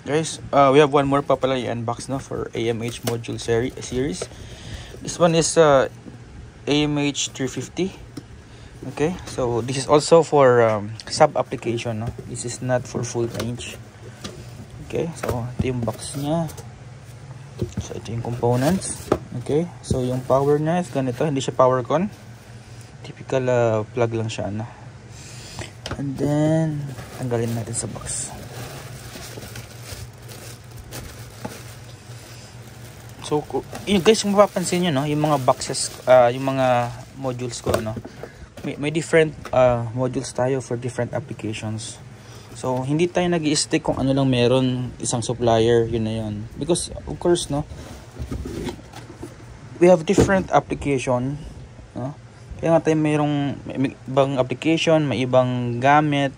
Guys, we have one more pa pala i-unbox na for AMH module series. This one is AMH 350. Okay, so this is also for sub application, no? This is not for full range. Okay, so ito yung box niya. So ito yung components. Okay, so yung power niya is ganito, hindi siya power con. Typical plug lang siya, no? And then tanggalin natin sa box. So yun guys, kung mapapansin nyo, no, yung mga boxes, yung mga modules ko, no, may different modules tayo for different applications. So hindi tayo nag-i-stick kung ano lang meron isang supplier, yun na yun. Because of course, no, we have different application, no? Kaya nga tayo may ibang application, may ibang gamit.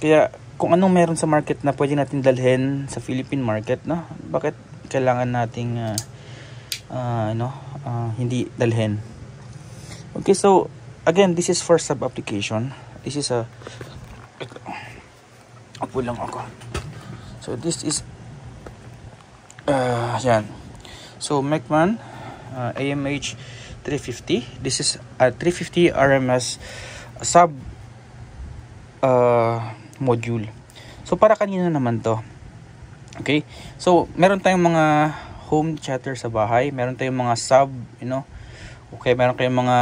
Kaya kung anong meron sa market na pwede natin dalhin sa Philippine market, no? Bakit kailangan nating hindi dalhin? Okay, so again, this is for sub application. This is upo lang ako. So this is yan. So Mecman AMH 350. This is a 350 RMS sub module. So para kanina naman to. Okay, so meron tayong mga home chatter sa bahay, meron tayong mga sub, you know. Okay, meron kayong mga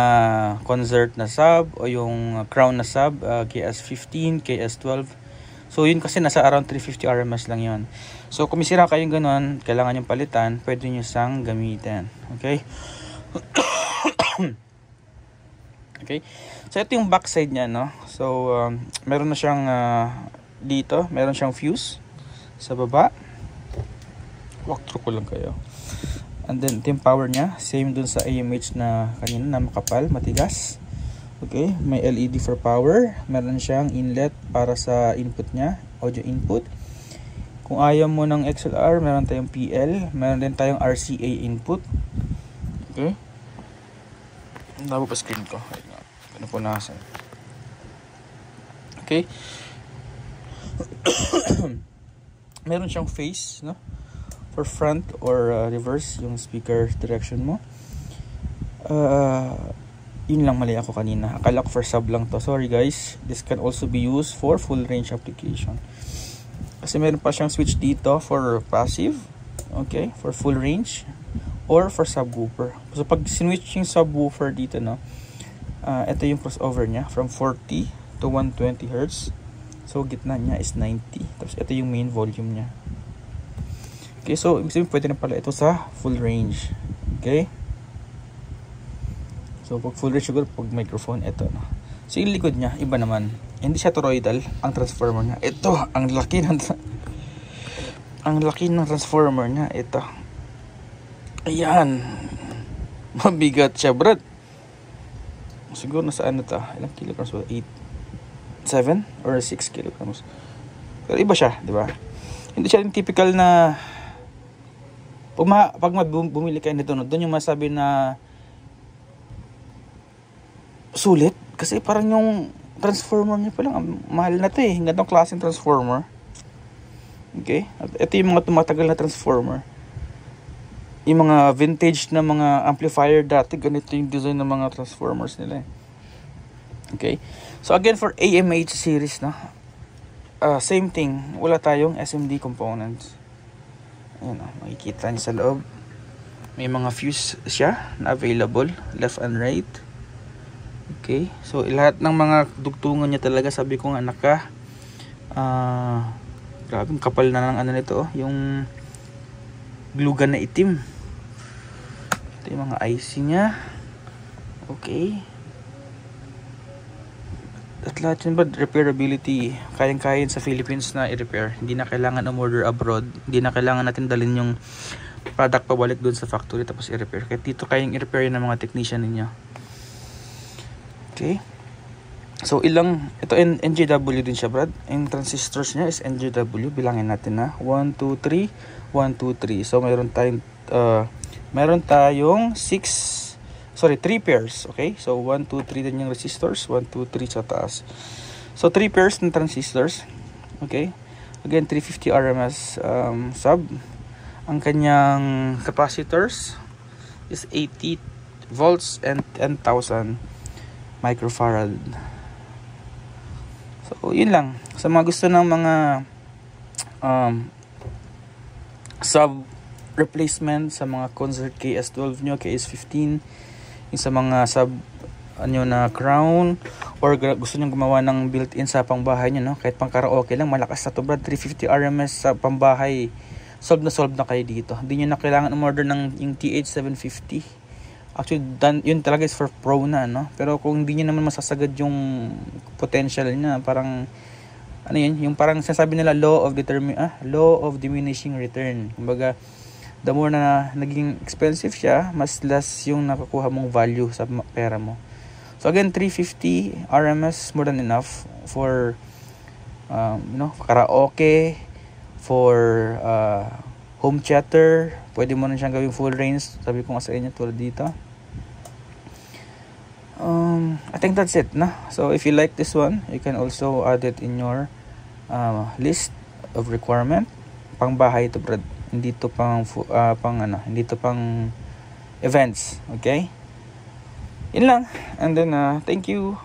concert na sub o yung crown na sub, KS15, KS12. So yun kasi nasa around 350 RMS lang yun. So kung misira kayong ganun, kailangan yung palitan, pwede nyo sang gamitin. Okay. Okay, so ito yung backside niya, no. So meron na siyang dito, meron siyang fuse sa baba. Walk through ko lang kayo. And then ito yung power niya, same dun sa AMH na kanina na makapal, matigas. Okay, may LED for power, meron siyang inlet para sa input niya, audio input. Kung ayaw mo ng XLR, meron tayong PL, meron din tayong RCA input. Okay, nabo pa screen ko. Ano po nasa. Okay. Meron siyang face, no, for front or reverse yung speaker direction mo. Yun lang mali ako kanina, akala ko for sub lang to, sorry guys. This can also be used for full range application kasi meron pa siyang switch dito for passive, okay, for full range or for subwoofer. So pag switch yung subwoofer dito, no, ito yung crossover niya from 40 to 120 Hz. So gitna niya is 90. Tapos ito yung main volume niya. Okay, so ibig sabihin pwede na pala ito sa full range. Okay, so pag full range siguro, pag microphone, ito na. So yung likod niya, iba naman. Hindi siya toroidal ang transformer niya. Ito, ang laki ng transformer niya. Ito, ayan, mabigat siya, brad. Siguro nasa ano to, ilang kilograms ba? 7 or 6 kilograms. Pero iba siya, di ba? Hindi siya yung typical na pag bumili kayo nito, no, doon yung masabi na sulit. Kasi parang yung transformer niya pa lang, mahal na to eh. Ganitong klaseng transformer. Okay? At ito yung mga tumatagal na transformer. Yung mga vintage na mga amplifier dati, ganito yung design ng mga transformers nila eh. Okay? So again, for AMH series, no, same thing, wala tayong SMD components. Ayan, makikita niyo sa loob, may mga fuse siya na available left and right. Okay, so lahat ng mga dugtungan niya talaga, sabi ko nga, grabe, kapal na ng ano nito, yung glue gun na itim. Ito yung mga IC niya. Okay, at lahat yun ba, repairability, kayang-kaya sa Philippines na i-repair. Hindi na kailangan umorder abroad. Hindi na kailangan natin dalhin yung product pabalik doon sa factory tapos i-repair. Kaya dito kayang i-repair ng mga technician ninyo. Okay, so ito NJW din siya, brad. Yung transistors niya is NJW. Bilangin natin na 1, 2, 3, 1, 2, 3. So meron tayong 3 pairs. Okay, so 1, 2, 3 din yung resistors, 1, 2, 3 sa taas. So 3 pairs ng transistors. Okay, Again, 350 RMS sub. Ang kanyang capacitors is 80 volts and 10,000 microfarad. So, yun lang. Sa mga gusto ng mga sub replacement sa mga concert KS12 nyo, KS15, yung sa mga sub na crown, or gusto nyo gumawa ng built-in sa pangbahay nyo, no? Kahit pang karaoke lang, malakas na to, Brad. 350 RMS sa pambahay, solve na kayo dito. Hindi nyo na kailangan umorder ng yung TH750. Actually, yun talaga is for pro na, no? Pero kung hindi nyo naman masasagad yung potential niya, parang ano yun, yung parang sinasabi nila law of diminishing return. Kumbaga, the more na naging expensive siya, mas less yung nakukuha mong value sa pera mo. So again, 350 RMS more than enough for karaoke, for home theater. Pwede mo na siyang gawing full range, sabi ko nga sa inyo tulad dito. I think that's it, no? So if you like this one, you can also add it in your list of requirement. Pang bahay to, Brad. Hindi to hindi to pang events, okay? Yun lang. And then thank you.